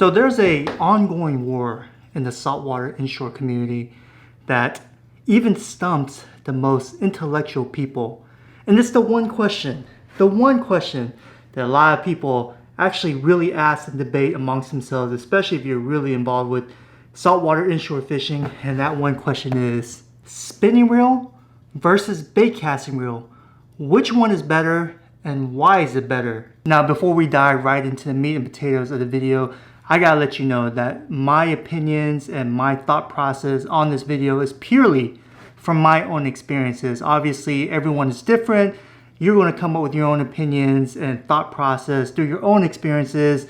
So there's a ongoing war in the saltwater inshore community that even stumps the most intellectual people. And it's the one question that a lot of people actually really ask and debate amongst themselves, especially if you're really involved with saltwater inshore fishing. And that one question is spinning reel versus bait casting reel. Which one is better and why is it better? Now, before we dive right into the meat and potatoes of the video, I gotta let you know that my opinions and my thought process on this video is purely from my own experiences. Obviously, everyone is different. You're gonna come up with your own opinions and thought process through your own experiences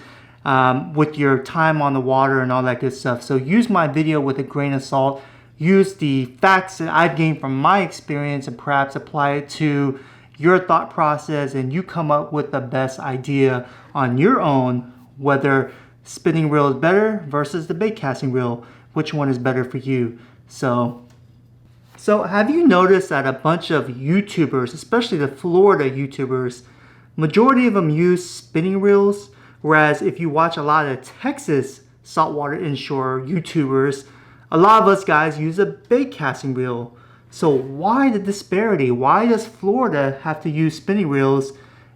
with your time on the water and all that good stuff. So use my video with a grain of salt. Use the facts that I've gained from my experience and perhaps apply it to your thought process, and you come up with the best idea on your own, whether spinning reel is better versus the bait casting reel. Which one is better for you? So have you noticed that a bunch of YouTubers, especially the Florida YouTubers, majority of them use spinning reels, whereas if you watch a lot of Texas saltwater inshore YouTubers, a lot of us guys use a bait casting reel. So why the disparity? Why does Florida have to use spinning reels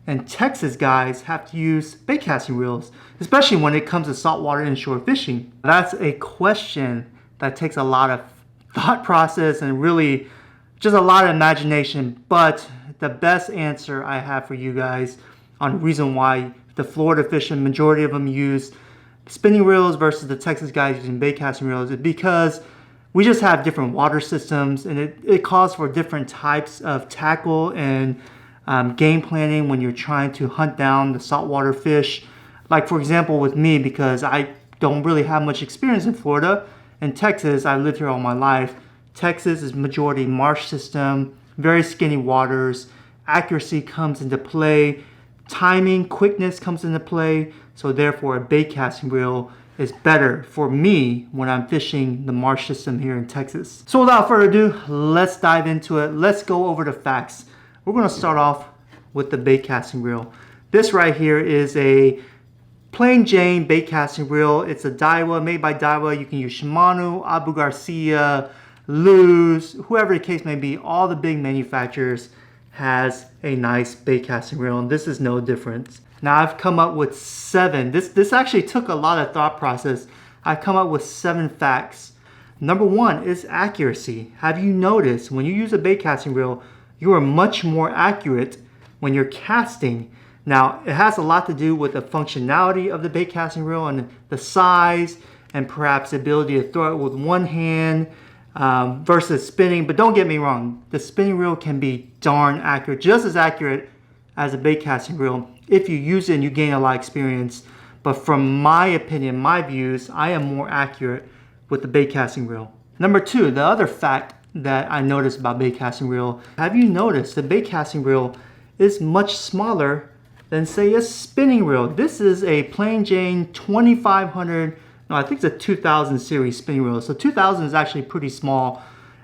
and Texas guys have to use bait casting reels, especially when it comes to saltwater inshore fishing? That's a question that takes a lot of thought process and really just a lot of imagination. But the best answer I have for you guys on the reason why the Florida fishing, majority of them use spinning reels versus the Texas guys using bait casting reels is because we just have different water systems, and it calls for different types of tackle and game planning when you're trying to hunt down the saltwater fish. Like for example with me, because I don't really have much experience in Florida and Texas, I lived here all my life. Texas is majority marsh system, very skinny waters, accuracy comes into play, timing, quickness comes into play, so therefore a bait casting reel is better for me when I'm fishing the marsh system here in Texas. So without further ado, let's dive into it. Let's go over the facts. We're gonna start off with the bait casting reel. This right here is a plain Jane bait casting reel. It's a Daiwa, made by Daiwa. You can use Shimano, Abu Garcia, Luz, whoever the case may be. All the big manufacturers has a nice bait casting reel, and this is no different. Now I've come up with 7. This actually took a lot of thought process. I've come up with 7 facts. Number 1 is accuracy. Have you noticed when you use a bait casting reel, you are much more accurate when you're casting? Now it has a lot to do with the functionality of the bait casting reel and the size and perhaps the ability to throw it with one hand versus spinning. But don't get me wrong, the spinning reel can be darn accurate, just as accurate as a bait casting reel if you use it and you gain a lot of experience. But from my opinion, my views, I am more accurate with the bait casting reel. Number 2, the other fact that I noticed about bait casting reel, have you noticed the bait casting reel is much smaller than say a spinning reel? This is a plain Jane 2500, no, I think it's a 2000 series spinning reel. So 2000 is actually pretty small.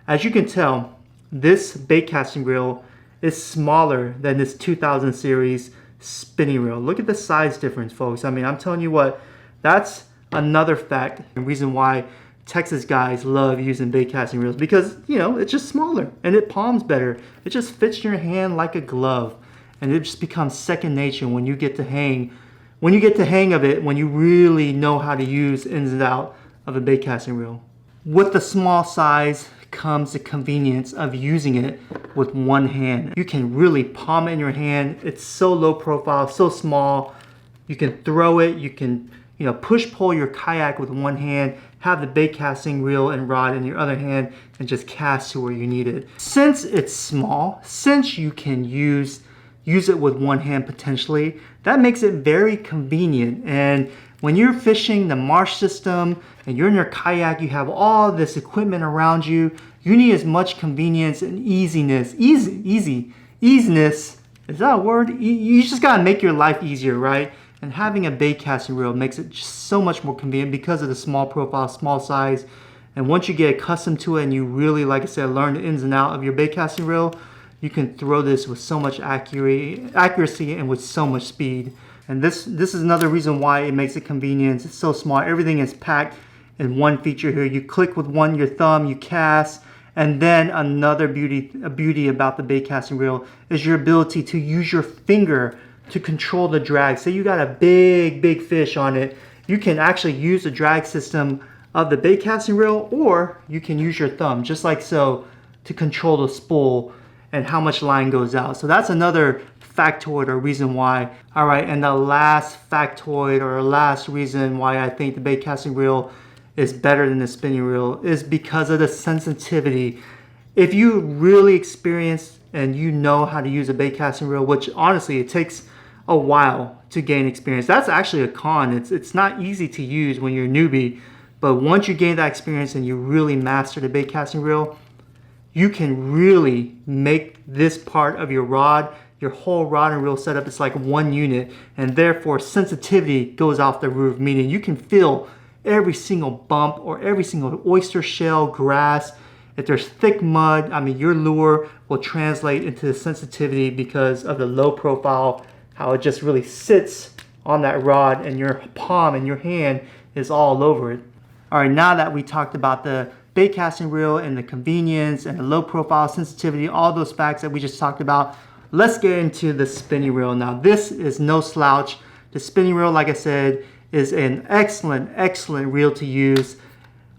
As you can tell, this bait casting reel is smaller than this 2000 series spinning reel. Look at the size difference, folks. I mean, I'm telling you what, that's another fact and reason why Texas guys love using bait casting reels, because you know it's just smaller and it palms better. It just fits in your hand like a glove, and it just becomes second nature when you get the hang of it, when you really know how to use ins and out of a bait casting reel. With the small size comes the convenience of using it with one hand. You can really palm it in your hand. It's so low profile, so small. You can throw it, you can push pull your kayak with one hand, have the bait casting reel and rod in your other hand, and just cast to where you need it. Since it's small, since you can use it with one hand potentially, that makes it very convenient. And when you're fishing the marsh system and you're in your kayak, you have all this equipment around you, you need as much convenience and easiness. Easiness, is that a word? You just gotta make your life easier, right? And having a bait casting reel makes it just so much more convenient because of the small profile, small size. And once you get accustomed to it and you really, like I said, learn the ins and out of your bait casting reel, you can throw this with so much accuracy and with so much speed. And this is another reason why it makes it convenient. It's so small. Everything is packed in one feature here. You click with your thumb, you cast. And then another beauty about the bait casting reel is your ability to use your finger to control the drag. Say you got a big fish on it, you can actually use the drag system of the bait casting reel, or you can use your thumb, just like so, to control the spool and how much line goes out. So that's another factoid or reason why. All right, and the last factoid or last reason why I think the bait casting reel is better than the spinning reel is because of the sensitivity. If you really experienced and you know how to use a bait casting reel, which honestly it takes a while to gain experience. That's actually a con. It's not easy to use when you're a newbie, but once you gain that experience and you really master the bait casting reel, you can really make this part of your rod, your whole rod and reel setup is like one unit, and therefore sensitivity goes off the roof, meaning you can feel every single bump or every single oyster shell, grass. If there's thick mud, I mean, your lure will translate into the sensitivity because of the low profile, how it just really sits on that rod and your palm and your hand is all over it. All right, now that we talked about the bait casting reel and the convenience and the low profile sensitivity, all those facts that we just talked about, let's get into the spinning reel. Now, this is no slouch. The spinning reel, like I said, is an excellent reel to use.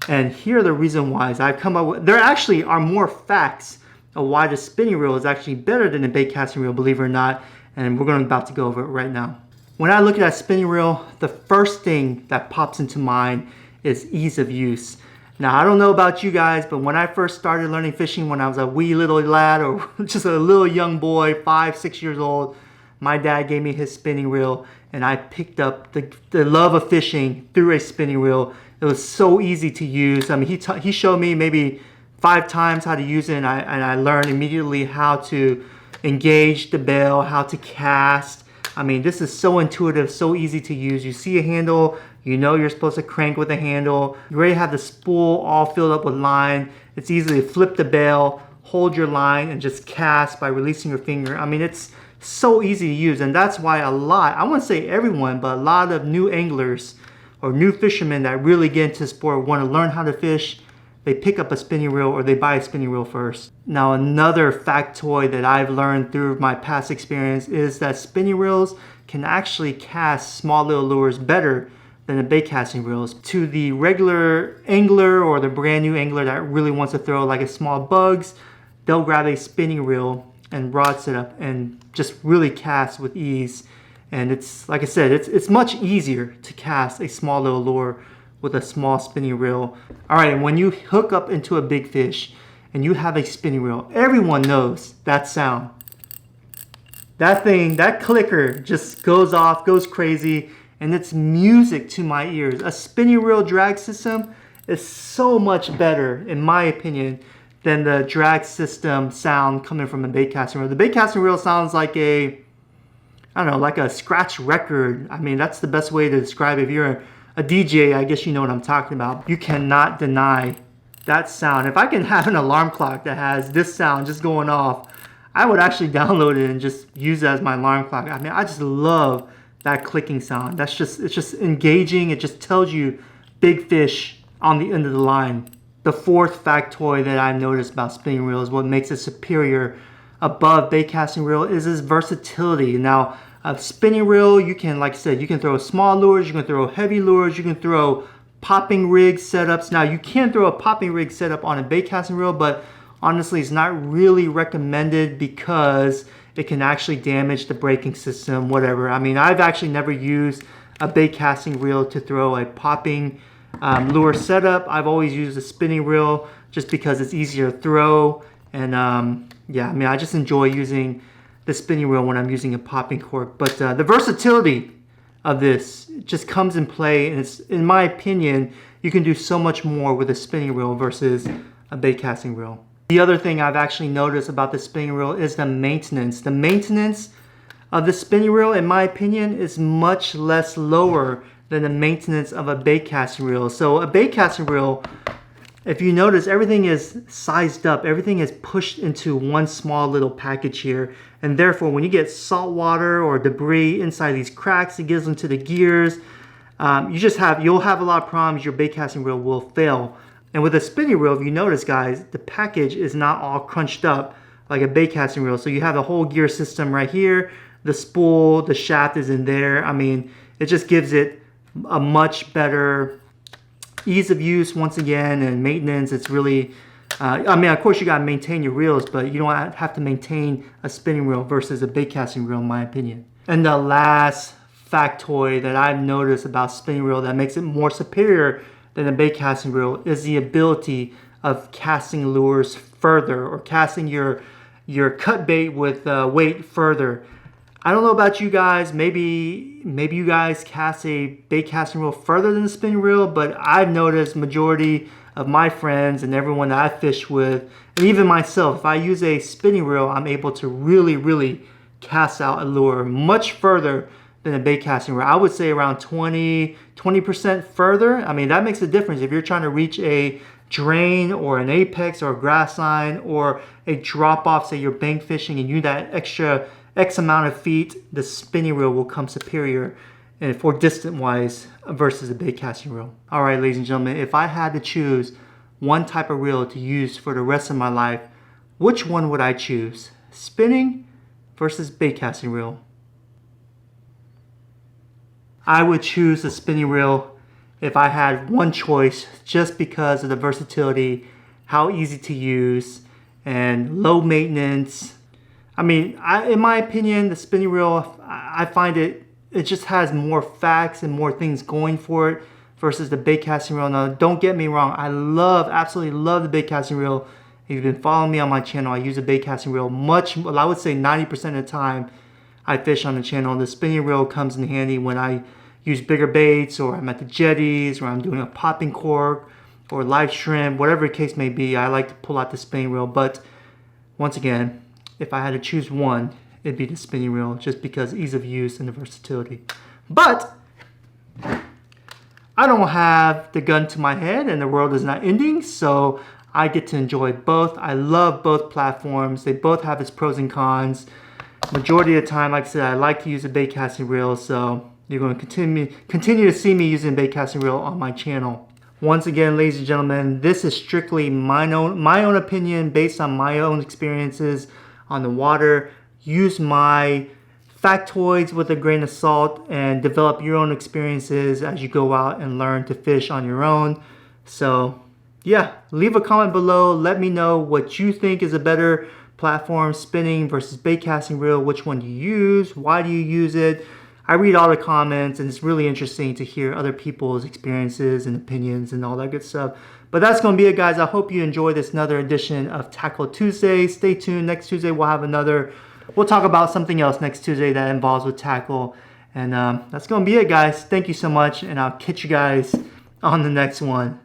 And here are the reason why. I've come up with, there actually are more facts of why the spinning reel is actually better than the bait casting reel, believe it or not. And we're about to go over it right now. When I look at that spinning reel, the first thing that pops into mind is ease of use. Now, I don't know about you guys, but when I first started learning fishing when I was a wee little lad or just a little young boy, 5, 6 years old, my dad gave me his spinning reel and I picked up the love of fishing through a spinning reel. It was so easy to use. I mean, he showed me maybe 5 times how to use it, and I learned immediately how to engage the bail, how to cast. I mean, this is so intuitive, so easy to use. You see a handle, you know you're supposed to crank with the handle. You already have the spool all filled up with line. It's easy to flip the bail, hold your line, and just cast by releasing your finger. I mean, it's so easy to use, and that's why a lot, I wouldn't say everyone, but a lot of new anglers or new fishermen that really get into the sport want to learn how to fish, they pick up a spinning reel or they buy a spinning reel first. Now, another factoid that I've learned through my past experience is that spinning reels can actually cast small little lures better than the bait casting reels. To the regular angler or the brand new angler that really wants to throw like a small bugs, they'll grab a spinning reel and rod setup and just really cast with ease. And it's, like I said, it's much easier to cast a small little lure with a small spinning reel. All right, and when you hook up into a big fish and you have a spinning reel, everyone knows that sound. That thing, that clicker just goes off, goes crazy, and it's music to my ears. A spinning reel drag system is so much better, in my opinion, than the drag system sound coming from a bait casting reel. The bait casting reel sounds like I don't know, like a scratch record. I mean, that's the best way to describe it. If you're a DJ, I guess you know what I'm talking about. You cannot deny that sound. If I can have an alarm clock that has this sound just going off, I would actually download it and just use it as my alarm clock. I mean, I just love that clicking sound. It's just engaging. It just tells you big fish on the end of the line. The fourth factoid that I noticed about spinning reels, what makes it superior above bait casting reel, is its versatility. Now, a spinning reel, you can, like I said, you can throw small lures, you can throw heavy lures, you can throw popping rig setups. Now, you can throw a popping rig setup on a bait casting reel, but honestly, it's not really recommended because it can actually damage the braking system, whatever. I mean, I've actually never used a bait casting reel to throw a popping lure setup. I've always used a spinning reel just because it's easier to throw. And yeah, I mean, I just enjoy using the spinning reel when I'm using a popping cork. But the versatility of this just comes in play, and it's, in my opinion, you can do so much more with a spinning reel versus a bait casting reel. The other thing I've actually noticed about the spinning reel is the maintenance. The maintenance of the spinning reel, in my opinion, is much less lower than the maintenance of a bait casting reel. So a bait casting reel, If you notice, everything is sized up. Everything is pushed into one small little package here. And therefore, when you get salt water or debris inside these cracks, it gives into the gears. You'll have a lot of problems. Your bait casting reel will fail. And with a spinning reel, if you notice, guys, the package is not all crunched up like a bait casting reel. So you have the whole gear system right here. The spool, the shaft is in there. I mean, it just gives it a much better ease of use once again, and maintenance. It's really, I mean, of course you gotta maintain your reels, but you don't have to maintain a spinning reel versus a bait casting reel, in my opinion. And the last factoid that I've noticed about spinning reel that makes it more superior than a bait casting reel is the ability of casting lures further, or casting your cut bait with weight further. I don't know about you guys, maybe you guys cast a bait casting reel further than the spinning reel, but I've noticed majority of my friends and everyone that I fish with, and even myself, if I use a spinning reel, I'm able to really cast out a lure much further than a bait casting reel. I would say around 20% further. I mean, that makes a difference if you're trying to reach a drain or an apex or a grass line or a drop off, say you're bank fishing and you need that extra X amount of feet, the spinning reel will come superior and for distance wise versus a bait casting reel. All right, ladies and gentlemen, if I had to choose one type of reel to use for the rest of my life, which one would I choose? Spinning versus bait casting reel? I would choose the spinning reel if I had one choice, just because of the versatility, how easy to use, and low maintenance. I mean, in my opinion, the spinning reel, I find it just has more facts and more things going for it versus the bait casting reel. Now, don't get me wrong, I absolutely love the bait casting reel. If you've been following me on my channel, I use a bait casting reel I would say 90% of the time I fish on the channel. The spinning reel comes in handy when I use bigger baits, or I'm at the jetties, or I'm doing a popping cork or live shrimp, whatever the case may be. I like to pull out the spinning reel. But once again, if I had to choose one, it'd be the spinning reel, just because ease of use and the versatility. But I don't have the gun to my head and the world is not ending, so I get to enjoy both. I love both platforms. They both have its pros and cons. Majority of the time, like I said, I like to use a bait casting reel, so you're going to continue to see me using bait casting reel on my channel. Once again, ladies and gentlemen, this is strictly my own opinion based on my own experiences on the water. Use my factoids with a grain of salt and develop your own experiences as you go out and learn to fish on your own. So yeah, leave a comment below. Let me know what you think is a better platform, spinning versus bait casting reel. Which one do you use? Why do you use it? I read all the comments, and it's really interesting to hear other people's experiences and opinions and all that good stuff. But that's going to be it, guys. I hope you enjoyed this another edition of Tackle Tuesday. Stay tuned. Next Tuesday, we'll talk about something else next Tuesday that involves with tackle. And that's going to be it, guys. Thank you so much, and I'll catch you guys on the next one.